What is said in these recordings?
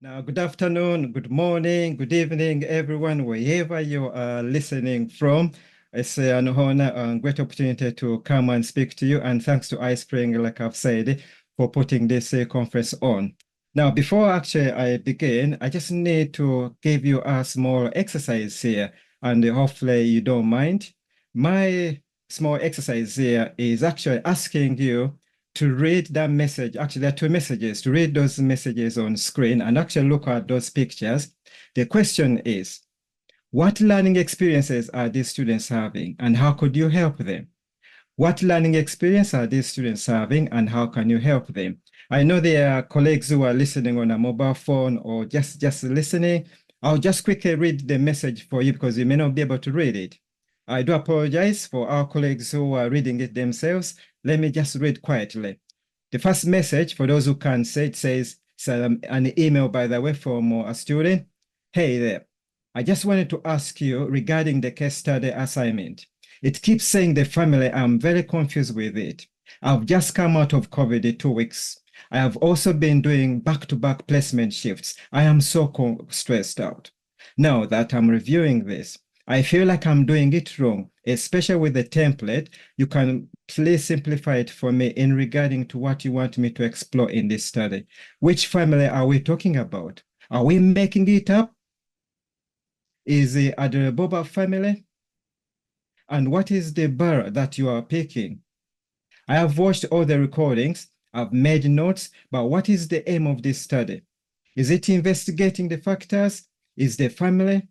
Now, good afternoon, good morning, good evening, everyone, wherever you are listening from. It's an honor and great opportunity to come and speak to you. And thanks to iSpring, like I've said, for putting this conference on. Now, before actually I begin, I just need to give you a small exercise here, and hopefully you don't mind. My small exercise here is actually asking you to read that message. Actually, there are two messages, to read those messages on screen and actually look at those pictures. The question is, what learning experiences are these students having and how could you help them? What learning experience are these students having and how can you help them? I know there are colleagues who are listening on a mobile phone or just listening. I'll just quickly read the message for you because you may not be able to read it. I do apologize for our colleagues who are reading it themselves. Let me just read quietly. The first message, for those who can say it, says, an email, by the way, from a student. Hey there, I just wanted to ask you regarding the case study assignment. It keeps saying the family. I'm very confused with it. I've just come out of COVID 2 weeks. I have also been doing back-to-back placement shifts. I am so stressed out. Now that I'm reviewing this, I feel like I'm doing it wrong, especially with the template. You can please simplify it for me in regarding to what you want me to explore in this study. Which family are we talking about? Are we making it up? Is it the Boba family? And what is the bar that you are picking? I have watched all the recordings, I've made notes, but what is the aim of this study? Is it investigating the factors? Is the family?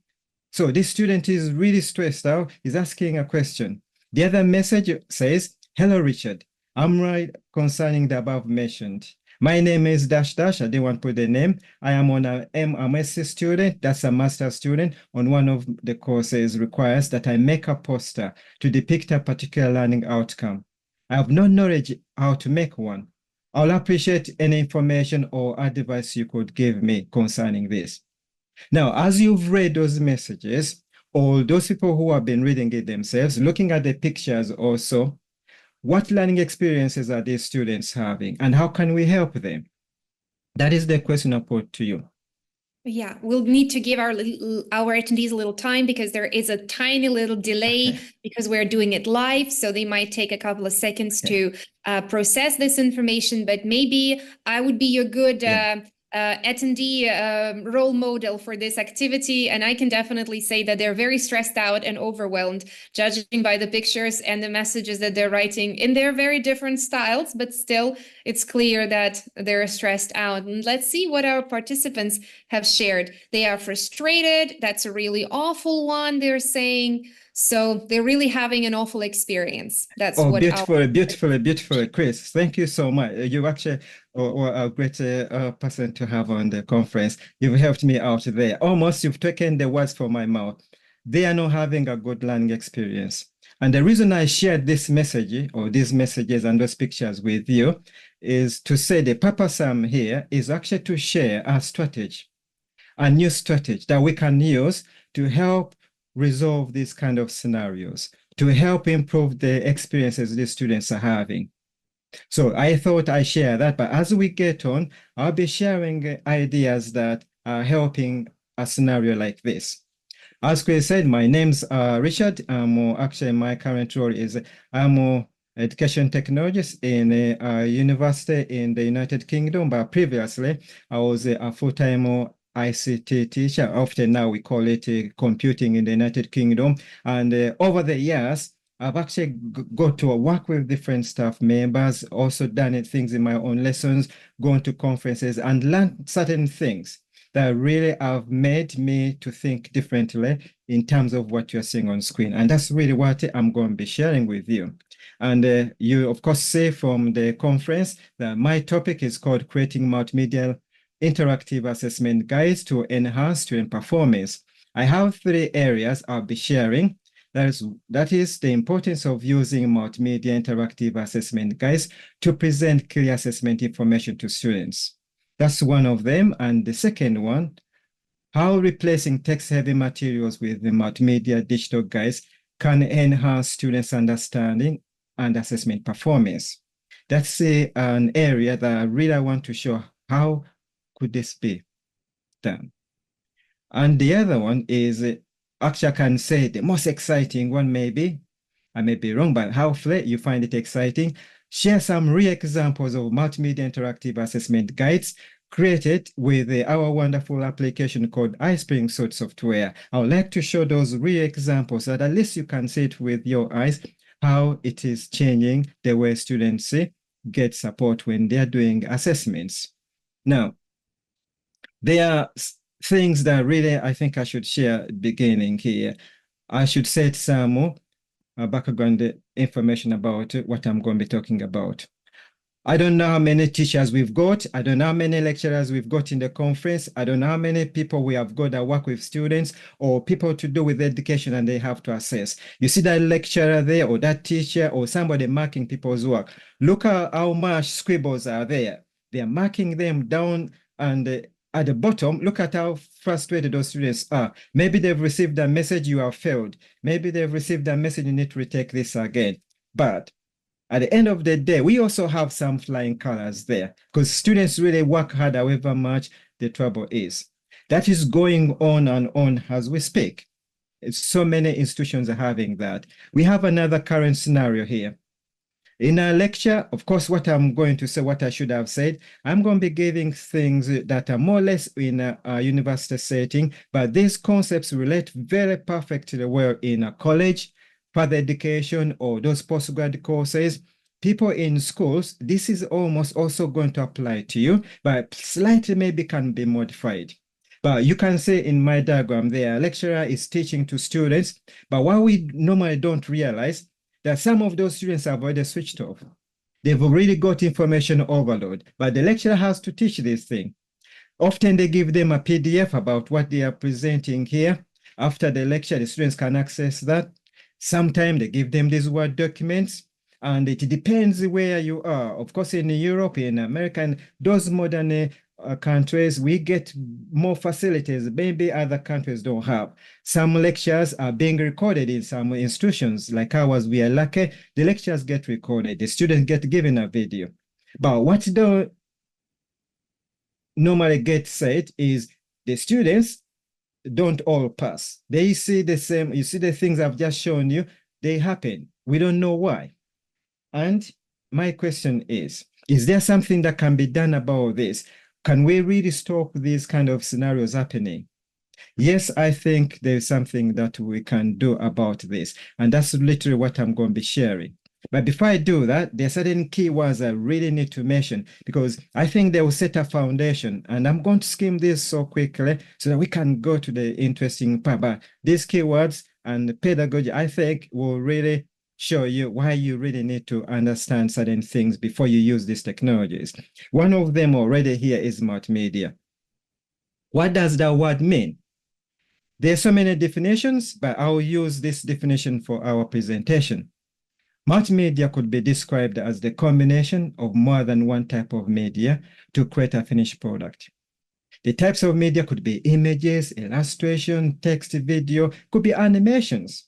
So this student is really stressed out. He's asking a question. The other message says, hello, Richard. I'm right concerning the above mentioned. My name is dash dash. I didn't want to put the name. I am on a MSc student. That's a master student on one of the courses requires that I make a poster to depict a particular learning outcome. I have no knowledge how to make one. I'll appreciate any information or advice you could give me concerning this. Now, as you've read those messages, all those people who have been reading it themselves, looking at the pictures also, what learning experiences are these students having and how can we help them? That is the question I put to you. Yeah, we'll need to give our attendees a little time because there is a tiny little delay because we're doing it live. So they might take a couple of seconds to process this information, but maybe I would be a good attendee role model for this activity. And I can definitely say that they're very stressed out and overwhelmed, judging by the pictures and the messages that they're writing in their very different styles, but still it's clear that they're stressed out. And let's see what our participants have shared. They are frustrated. That's a really awful one, they're saying. So they're really having an awful experience. That's what beautiful, Chris. Thank you so much. You actually are a great person to have on the conference. You've helped me out there. Almost you've taken the words from my mouth. They are not having a good learning experience. And the reason I shared this message or these messages and those pictures with you is to say the purpose I'm here is actually to share a strategy, a new strategy that we can use to help resolve these kind of scenarios, to help improve the experiences these students are having. So I thought I share that, but as we get on, I'll be sharing ideas that are helping a scenario like this. As Chris said, my name's Richard. Actually, my current role is I'm an education technologist in a university in the United Kingdom, but previously I was a full-time ICT teacher. Often now we call it computing in the United Kingdom. And over the years, I've actually got to work with different staff members, also done things in my own lessons, gone to conferences and learned certain things that really have made me to think differently in terms of what you're seeing on screen. And that's really what I'm going to be sharing with you. And you, of course, see from the conference that my topic is called Creating Multimedia Interactive Assessment Guides to Enhance Student Performance. I have 3 areas I'll be sharing. That is the importance of using multimedia interactive assessment guides to present clear assessment information to students. That's one of them. And the second one, how replacing text-heavy materials with the multimedia digital guides can enhance students' understanding and assessment performance. That's an area that I really want to show how could this be. done. And the other one is, actually, I can say the most exciting one, maybe. I may be wrong, but hopefully you find it exciting. Share some real examples of multimedia interactive assessment guides created with our wonderful application called iSpring Suite software. I would like to show those real examples so that at least you can see it with your eyes, how it is changing the way students get support when they're doing assessments. Now, there are things that really I think I should share beginning here. I should set some background information about what I'm going to be talking about. I don't know how many teachers we've got. I don't know how many lecturers we've got in the conference. I don't know how many people we have got that work with students or people to do with education and they have to assess. You see that lecturer there or that teacher or somebody marking people's work. Look at how much scribbles are there. They are marking them down, and at the bottom, look at how frustrated those students are. Maybe they've received a message, you have failed. Maybe they've received a message, you need to retake this again. But at the end of the day, we also have some flying colors there because students really work hard however much the trouble is. That is going on and on as we speak. So many institutions are having that. We have another current scenario here. In our lecture, of course, what I'm going to say, what I should have said, I'm going to be giving things that are more or less in a university setting, but these concepts relate very perfectly well in a college, further education, or those postgrad courses. People in schools, this is almost also going to apply to you, but slightly maybe can be modified. But you can say in my diagram there, a lecturer is teaching to students, but what we normally don't realize that some of those students have already switched off. They've already got information overload, but the lecturer has to teach this thing. Often they give them a PDF about what they are presenting here. After the lecture, the students can access that. Sometimes they give them these Word documents, and it depends where you are. Of course, in Europe, in America, and those modern countries, we get more facilities maybe other countries don't have. Some lectures are being recorded in some institutions like ours. We are lucky. The lectures get recorded. The students get given a video. But what don't normally get said is the students don't all pass. They see the same, you see the things I've just shown you, they happen. We don't know why. And my question is there something that can be done about this? Can we really stop these kind of scenarios happening? Yes, I think there's something that we can do about this. And that's literally what I'm going to be sharing. But before I do that, there are certain keywords I really need to mention because I think they will set a foundation. And I'm going to skim this so quickly so that we can go to the interesting part. But these keywords and pedagogy, I think, will really show you why you really need to understand certain things before you use these technologies. One of them already here is multimedia. What does that word mean? There are so many definitions, but I'll use this definition for our presentation. Multimedia could be described as the combination of more than one type of media to create a finished product. The types of media could be images, illustration, text, video, could be animations.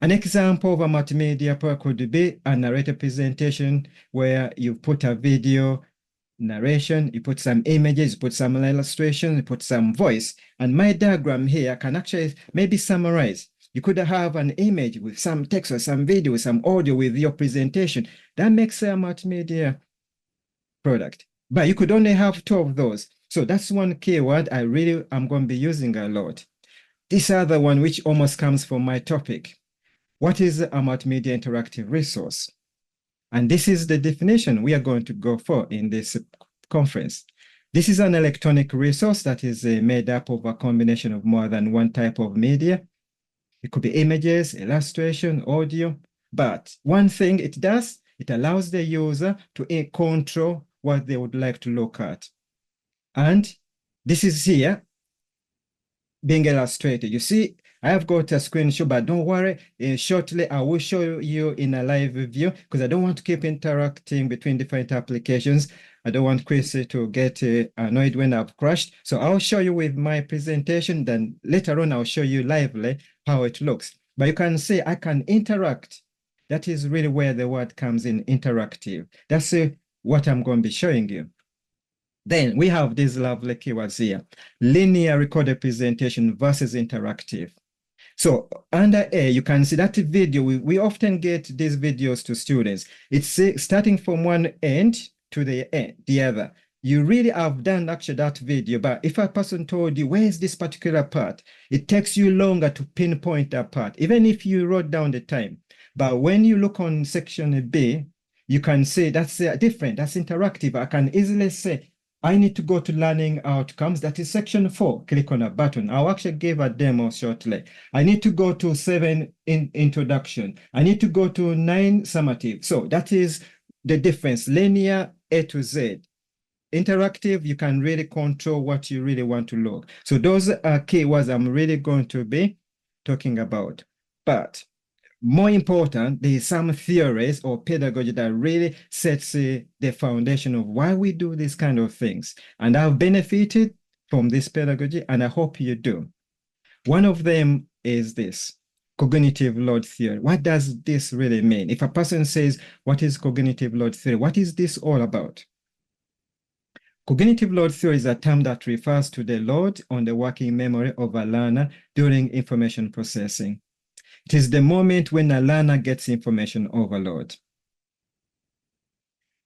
An example of a multimedia product could be a narrative presentation where you put a video, narration, you put some images, you put some illustration, you put some voice. And my diagram here can actually maybe summarize. You could have an image with some text or some video, some audio with your presentation. That makes a multimedia product. But you could only have 2 of those. So that's one keyword I really am going to be using a lot. This other one, which almost comes from my topic. What is a multimedia interactive resource? And this is the definition we are going to go for in this conference. This is an electronic resource that is made up of a combination of more than one type of media. It could be images, illustration, audio. But one thing it does, it allows the user to control what they would like to look at. And this is here being illustrated. You see, I have got a screenshot, but don't worry. Shortly, I will show you in a live view because I don't want to keep interacting between different applications. I don't want Chris to get annoyed when I've crashed. So I'll show you with my presentation. Then later on, I'll show you lively how it looks. But you can see I can interact. That is really where the word comes in, interactive. That's what I'm going to be showing you. Then we have these lovely keywords here: linear recorded presentation versus interactive. So under A, you can see that video. We often get these videos to students. It's starting from one end to the other. You really have done actually that video, but if a person told you, where is this particular part? It takes you longer to pinpoint that part, even if you wrote down the time. But when you look on section B, you can see that's different, that's interactive. I can easily say, I need to go to learning outcomes. That is section 4. Click on a button. I'll actually give a demo shortly. I need to go to 7 introduction. I need to go to 9 summative. So that is the difference. Linear, A to Z. Interactive, you can really control what you really want to look. So those are keywords I'm really going to be talking about. But more important, there is some theories or pedagogy that really sets the foundation of why we do these kind of things. And I've benefited from this pedagogy, and I hope you do. One of them is this: cognitive load theory. What does this really mean? If a person says, what is cognitive load theory? What is this all about? Cognitive load theory is a term that refers to the load on the working memory of a learner during information processing. It is the moment when a learner gets information overload.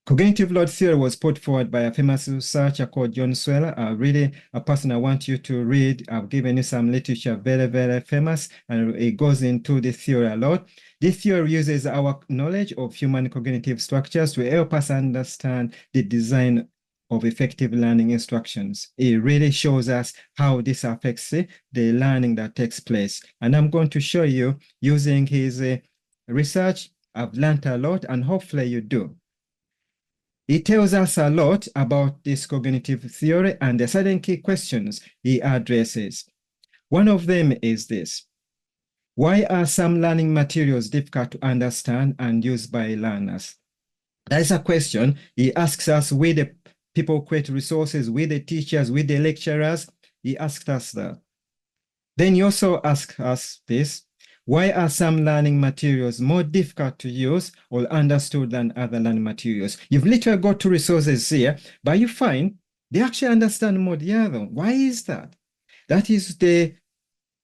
Cognitive load theory was put forward by a famous researcher called John Sweller, really a person I want you to read. I've given you some literature, very, very famous, and it goes into the theory a lot. This theory uses our knowledge of human cognitive structures to help us understand the design of effective learning instructions. It really shows us how this affects the learning that takes place. And I'm going to show you using his research. I've learned a lot, and hopefully you do. He tells us a lot about this cognitive theory and the certain key questions he addresses. One of them is this: why are some learning materials difficult to understand and use by learners? That is a question he asks us with the people create resources, with the teachers, with the lecturers. He asked us that. Then he also asked us this: why are some learning materials more difficult to use or understood than other learning materials? You've literally got two resources here, but you find they actually understand more the other. Why is that? That is the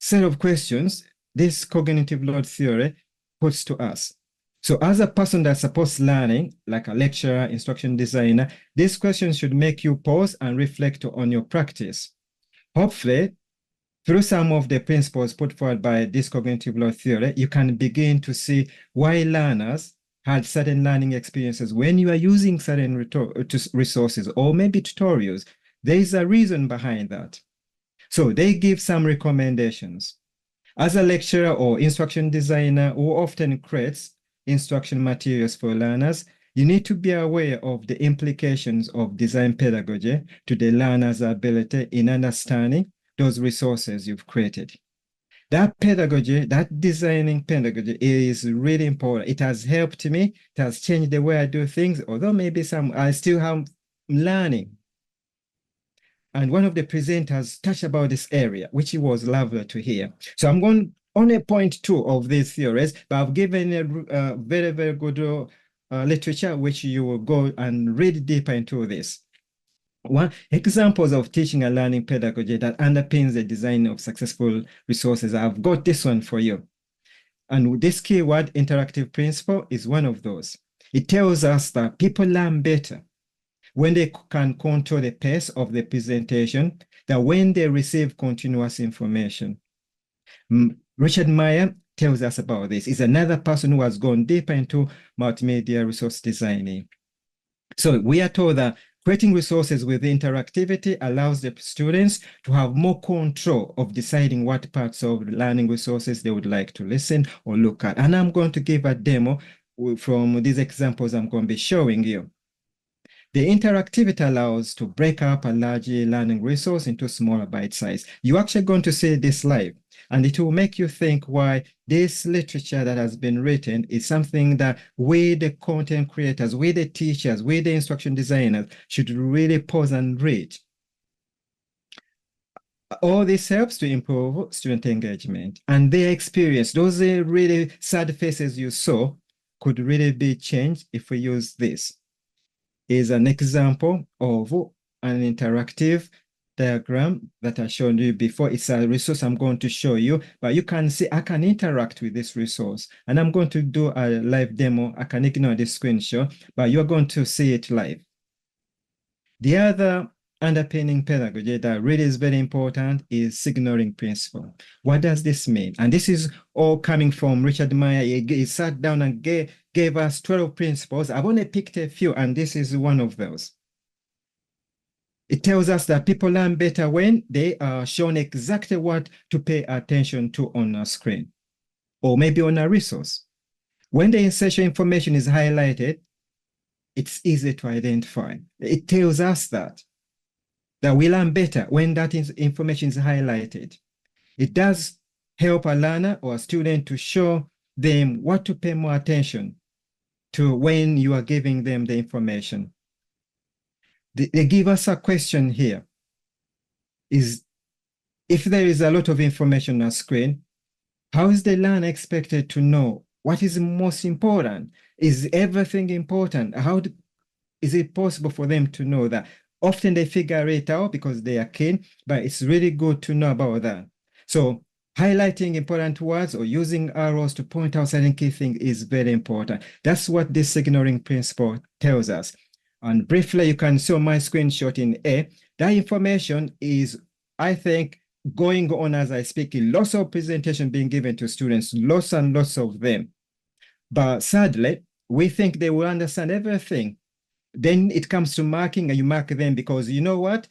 set of questions this cognitive load theory puts to us. So as a person that supports learning, like a lecturer, instruction designer, these questions should make you pause and reflect on your practice. Hopefully, through some of the principles put forward by this cognitive load theory, you can begin to see why learners had certain learning experiences when you are using certain resources or maybe tutorials. There is a reason behind that. So they give some recommendations. As a lecturer or instruction designer who often creates instruction materials for learners, you need to be aware of the implications of design pedagogy to the learner's ability in understanding those resources you've created. That pedagogy, that designing pedagogy is really important. It has helped me. It has changed the way I do things, although maybe I still have learning. And one of the presenters touched about this area, which was lovely to hear. So I'm going only point 2 of these theories, but I've given a very, very good literature, which you will go and read deeper into this. One examples of teaching and learning pedagogy that underpins the design of successful resources. I've got this one for you. And this keyword, interactive principle, is one of those. It tells us that people learn better when they can control the pace of the presentation than when they receive continuous information. Richard Meyer tells us about this. He's another person who has gone deeper into multimedia resource designing. So we are told that creating resources with interactivity allows the students to have more control of deciding what parts of learning resources they would like to listen or look at. And I'm going to give a demo from these examples I'm going to be showing you. The interactivity allows to break up a large learning resource into smaller bite size. You're actually going to see this live, and it will make you think why this literature that has been written is something that we, the content creators, we, the teachers, we, the instruction designers, should really pause and read. All this helps to improve student engagement and their experience. Those really sad faces you saw could really be changed if we use this. Is an example of an interactive diagram that I showed you before. It's a resource I'm going to show you, but you can see I can interact with this resource. And I'm going to do a live demo. I can ignore this screenshot, but you're going to see it live. The other underpinning pedagogy that really is very important is signaling principle. What does this mean? And this is all coming from Richard Meyer. He sat down and gave us 12 principles. I've only picked a few, and this is one of those. It tells us that people learn better when they are shown exactly what to pay attention to on a screen, or maybe on a resource. When the essential information is highlighted, it's easy to identify. It tells us that we learn better when that information is highlighted. It does help a learner or a student to show them what to pay more attention to when you are giving them the information. They give us a question here. If there is a lot of information on a screen, how is the learner expected to know what is most important? Is everything important? Is it possible for them to know that? Often they figure it out because they are keen, but it's really good to know about that. So highlighting important words or using arrows to point out certain key things is very important. That's what this signaling principle tells us. And briefly, you can see on my screenshot in A, that information is, I think, going on as I speak, lots of presentation being given to students, lots and lots of them. But sadly, we think they will understand everything. Then it comes to marking, and you mark them because you know what?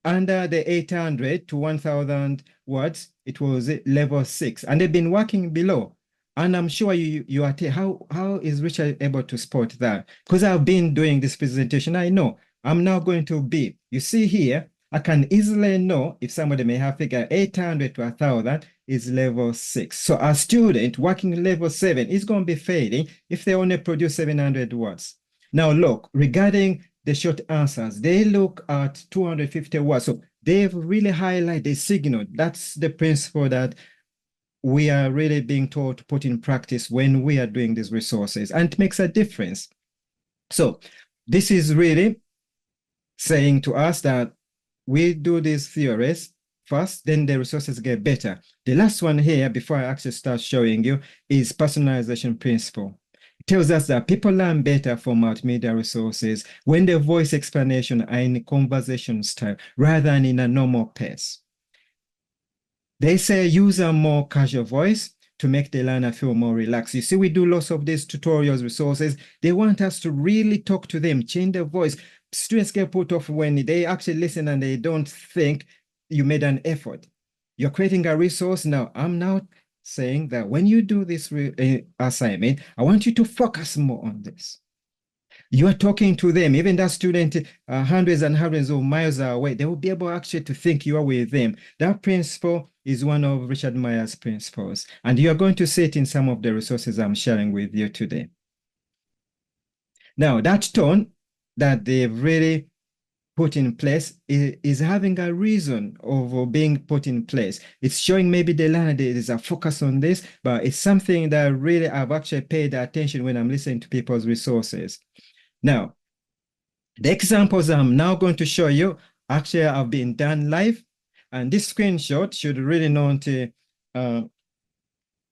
Under the 800 to 1,000 words, it was level 6, and they've been working below. And I'm sure you are, how is Richard able to spot that? Because I've been doing this presentation, I know. I'm now going to B. You see here, I can easily know if somebody may have figured 800 to 1,000 is level 6. So a student working level 7 is going to be failing if they only produce 700 words. Now look, regarding the short answers, they look at 250 words. So they've really highlighted the signal. That's the principle that we are really being taught to put in practice when we are doing these resources, and it makes a difference. So this is really saying to us that we do these theories first, then the resources get better. The last one here, before I actually start showing you, is personalization principle. It tells us that people learn better from multimedia resources when the voice explanation are in conversation style rather than in a normal pace. They say use a more casual voice to make the learner feel more relaxed. You see, we do lots of these tutorials, resources. They want us to really talk to them, change their voice. Students get put off when they actually listen and they don't think you made an effort. You're creating a resource. Now, I'm now saying that when you do this assignment, I want you to focus more on this. You are talking to them, even that student hundreds and hundreds of miles away, they will be able actually to think you are with them. That principle is one of Richard Meyer's principles, and you are going to see it in some of the resources I'm sharing with you today. Now, that tone that they've really put in place is having a reason of being put in place. It's showing maybe the learner there is a focus on this, but it's something that really I've actually paid attention when I'm listening to people's resources. Now, the examples I'm now going to show you actually have been done live, and this screenshot should really not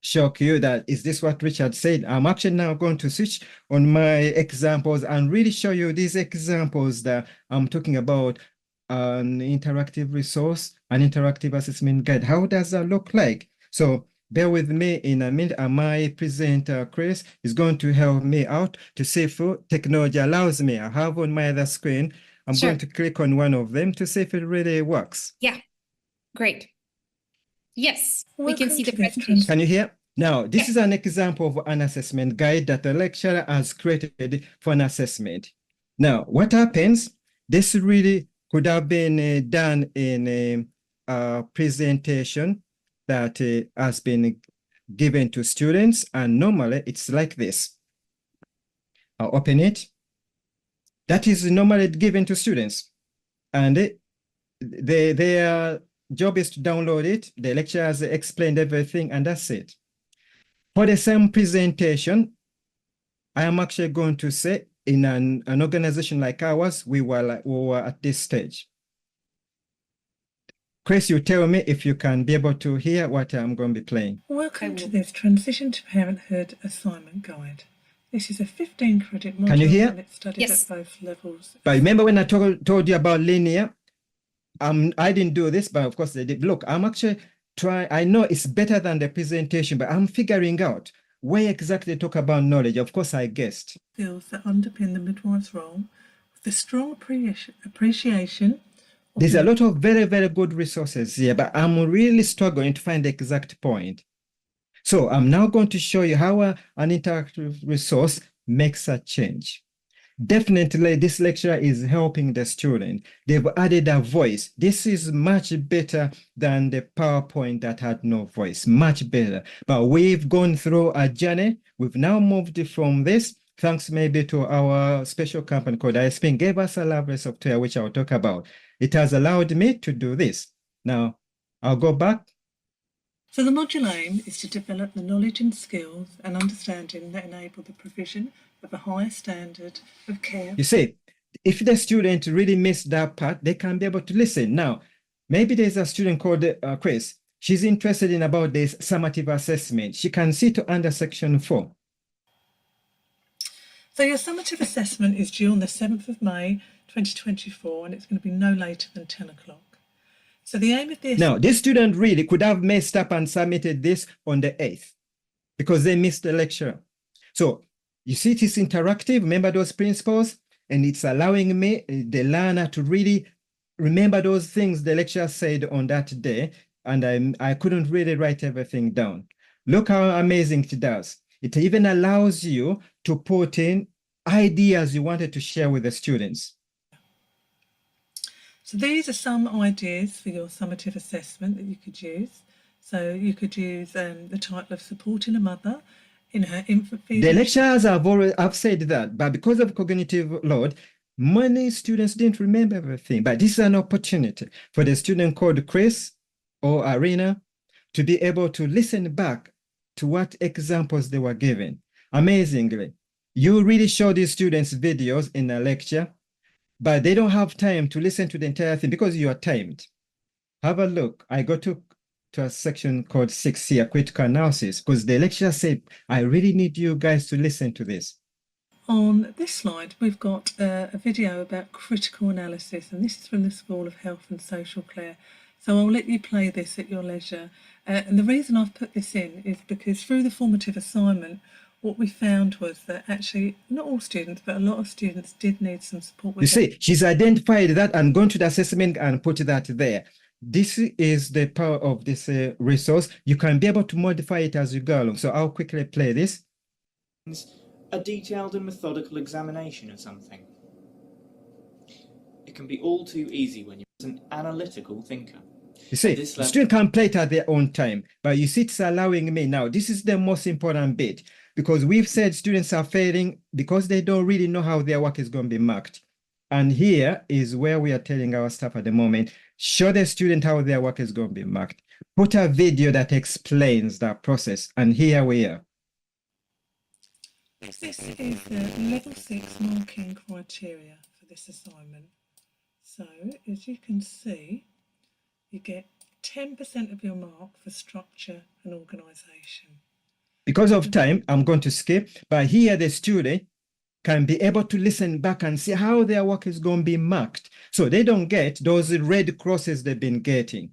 shock you that is this what Richard said. I'm actually now going to switch on my examples and really show you these examples that I'm talking about, an interactive resource, an interactive assessment guide. How does that look like? So bear with me in a minute, and my presenter, Chris, is going to help me out to see if technology allows me. I have on my other screen, I'm going to click on one of them to see if it really works. Yeah, great. Yes, we can see the presentation. Can you hear? Now, this is an example of an assessment guide that the lecturer has created for an assessment. Now, what happens? This really could have been done in a presentation that has been given to students, and normally it's like this. I'll open it. That is normally given to students, and their job is to download it. The lecturer has explained everything, and that's it. For the same presentation, I am actually going to say in an organization like ours, we were at this stage. Chris, you tell me if you can be able to hear what I'm going to be playing. Welcome to this Transition to Parenthood assignment guide. This is a 15-credit module. Can you hear? And it's studied Yes. at both levels. But remember when I told you about linear? I didn't do this, but of course they did. Look, I'm actually trying. I know it's better than the presentation, but I'm figuring out where exactly they talk about knowledge. Of course, I guessed. Skills that underpin the midwife's role with a strong appreciation. There's a lot of very, very good resources here, but I'm really struggling to find the exact point. So I'm now going to show you how an interactive resource makes a change. Definitely, this lecture is helping the student. They've added a voice. This is much better than the PowerPoint that had no voice, much better. But we've gone through a journey. We've now moved from this, thanks maybe to our special company called iSpring, gave us a lovely software, which I'll talk about. It has allowed me to do this. Now, I'll go back. So the module aim is to develop the knowledge and skills and understanding that enable the provision of a higher standard of care. You see, if the student really missed that part, they can be able to listen. Now, maybe there's a student called Chris. She's interested in about this summative assessment. She can see to under section 4. So your summative assessment is due on the 7th of May 2024, and it's going to be no later than 10 o'clock. So the aim of this... Now, this student really could have messed up and submitted this on the 8th because they missed the lecture. So you see, it is interactive. Remember those principles, and it's allowing me, the learner, to really remember those things the lecturer said on that day, and I couldn't really write everything down. Look how amazing it does. It even allows you to put in ideas you wanted to share with the students. So these are some ideas for your summative assessment that you could use. So you could use the title of Supporting a Mother in her infant feeding. The lecturers have said that, but because of cognitive load, many students didn't remember everything. But this is an opportunity for the student called Chris or Arena to be able to listen back to what examples they were given. Amazingly, you really show these students videos in a lecture, but they don't have time to listen to the entire thing because you are timed. Have a look. I go to a section called 6 here, critical analysis, because the lecturer said, I really need you guys to listen to this. On this slide, we've got a video about critical analysis, and this is from the School of Health and Social Care. So I'll let you play this at your leisure. And the reason I've put this in is because through the formative assignment, what we found was that actually not all students, but a lot of students did need some support with You see, she's identified that and gone to the assessment and put that there. This is the power of this resource. You can be able to modify it as you go along. So I'll quickly play this. A detailed and methodical examination of something. It can be all too easy when you're an analytical thinker. You see, the student can play it at their own time, but you see, it's allowing me now. This is the most important bit, because we've said students are failing because they don't really know how their work is going to be marked. And here is where we are telling our staff at the moment, show the student how their work is going to be marked. Put a video that explains that process. And here we are. This is the level 6 marking criteria for this assignment. So as you can see, you get 10% of your mark for structure and organisation. Because of time, I'm going to skip, but here the student can be able to listen back and see how their work is going to be marked. So they don't get those red crosses they've been getting.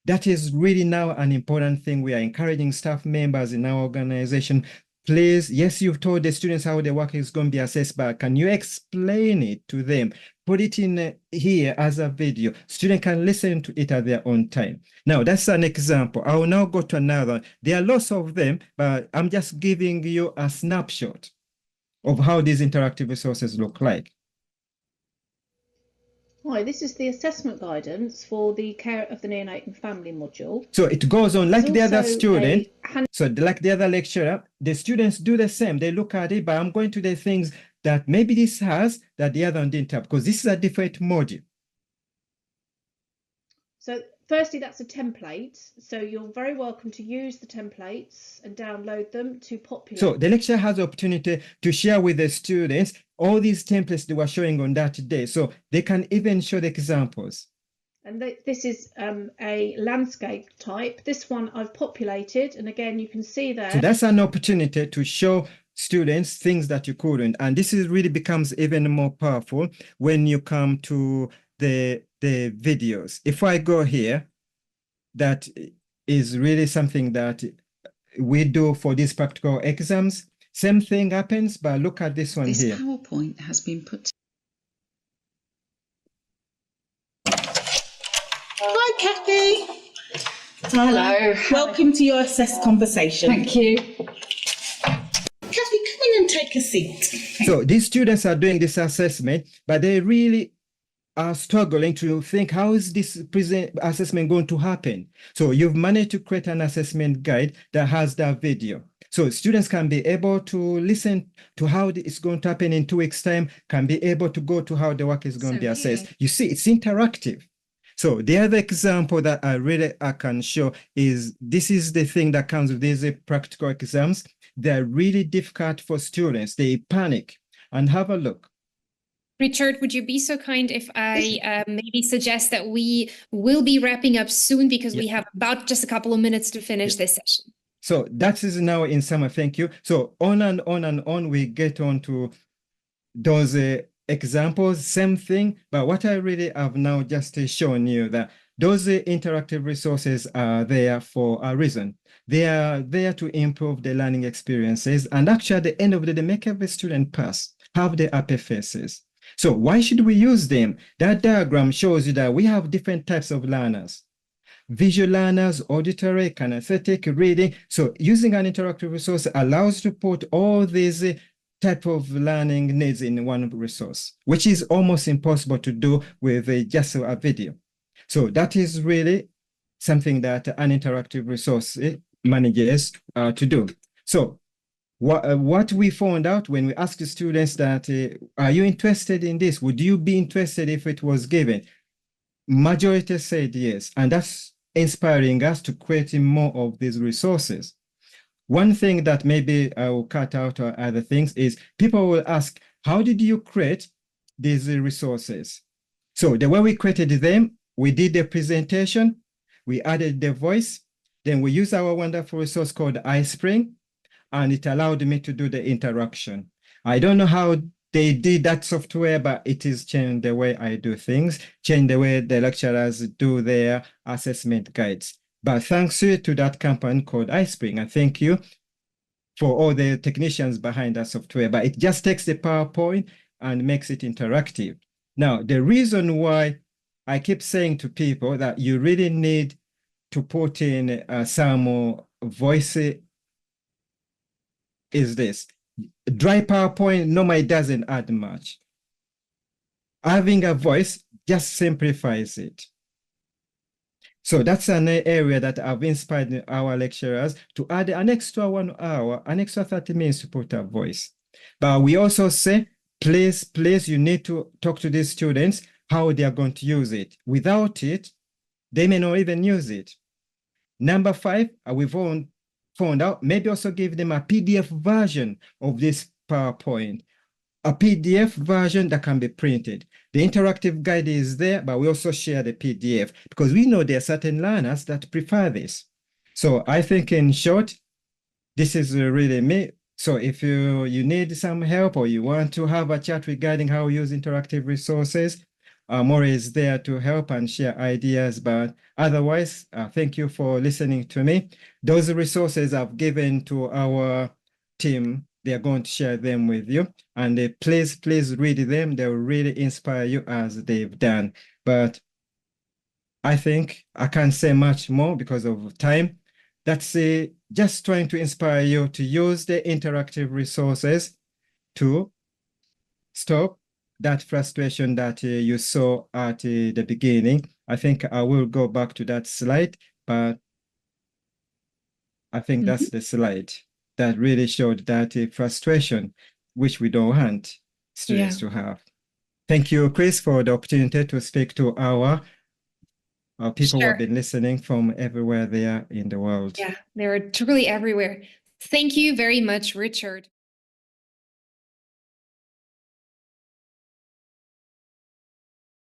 That is really now an important thing. We are encouraging staff members in our organization. Please, yes, you've told the students how their work is going to be assessed, but can you explain it to them? Put it in here as a video. Students can listen to it at their own time. Now, that's an example. I will now go to another. There are lots of them, but I'm just giving you a snapshot of how these interactive resources look like. Hi, this is the assessment guidance for the care of the neonate and family module. So it goes on like the other student. So like the other lecturer, the students do the same. They look at it, but I'm going to the things that maybe this has that the other one didn't have, because this is a different module. So firstly, that's a template. So you're very welcome to use the templates and download them to populate. So the lecturer has the opportunity to share with the students all these templates they were showing on that day. So they can even show the examples. And this is a landscape type. This one I've populated. And again, you can see there. So that's an opportunity to show students things that you couldn't. And this is really becomes even more powerful when you come to the videos. If I go here, that is really something that we do for these practical exams. Same thing happens, but look at this one here. This PowerPoint has been put. Hi, Kathy. Hello. Welcome to your assessed conversation. Thank you. Kathy, come in and take a seat. So these students are doing this assessment, but they really are struggling to think, how is this assessment going to happen? So you've managed to create an assessment guide that has that video. So students can be able to listen to how it's going to happen in 2 weeks' time, can be able to go to how the work is going to be assessed. You see, it's interactive. So the other example that I can show is, this is the thing that comes with these practical exams. They're really difficult for students. They panic. And have a look. Richard, would you be so kind if I maybe suggest that we will be wrapping up soon, because we have about just a couple of minutes to finish this session. So that is now in summer. Thank you. So on and on and on, we get on to those examples, same thing. But what I really have now just shown you that those interactive resources are there for a reason. They are there to improve the learning experiences, and actually at the end of the day, make every student pass, have the happy faces. So why should we use them? That diagram shows you that we have different types of learners. Visual learners, auditory, kinesthetic, reading. So using an interactive resource allows you to put all these type of learning needs in one resource, which is almost impossible to do with just a video. So that is really something that an interactive resource manages to do. So what we found out when we asked the students that, are you interested in this? Would you be interested if it was given? Majority said yes, and that's inspiring us to create more of these resources. One thing that maybe I will cut out or other things is people will ask, how did you create these resources? So the way we created them, we did the presentation, we added the voice, then we used our wonderful resource called iSpring, and it allowed me to do the interaction. I don't know how they did that software, but it has changed the way I do things, changed the way the lecturers do their assessment guides. But thanks to that company called iSpring, I thank you for all the technicians behind that software, but it just takes the PowerPoint and makes it interactive. Now, the reason why I keep saying to people that you really need to put in some voice is this. Dry PowerPoint normally doesn't add much. Having a voice just simplifies it. So that's an area that I've inspired our lecturers to add an extra 1 hour, an extra 30 minutes to put a voice. But we also say, please, you need to talk to these students how they are going to use it. Without it, they may not even use it. Number 5, we've found out, maybe also give them a PDF version of this PowerPoint, a PDF version that can be printed. The interactive guide is there, but we also share the PDF because we know there are certain learners that prefer this. So I think in short, this is really me. So if you need some help or you want to have a chat regarding how we use interactive resources, Maury is there to help and share ideas. But otherwise, thank you for listening to me. Those resources I've given to our team, they are going to share them with you. And please read them. They will really inspire you as they've done. But I think I can't say much more because of time. That's just trying to inspire you to use the interactive resources to stop that frustration that you saw at the beginning. I think I will go back to that slide, but I think that's the slide that really showed that frustration, which we don't want students to have. Thank you, Chris, for the opportunity to speak to our people who have Sure. been listening from everywhere they are in the world. Yeah, they're truly everywhere. Thank you very much, Richard.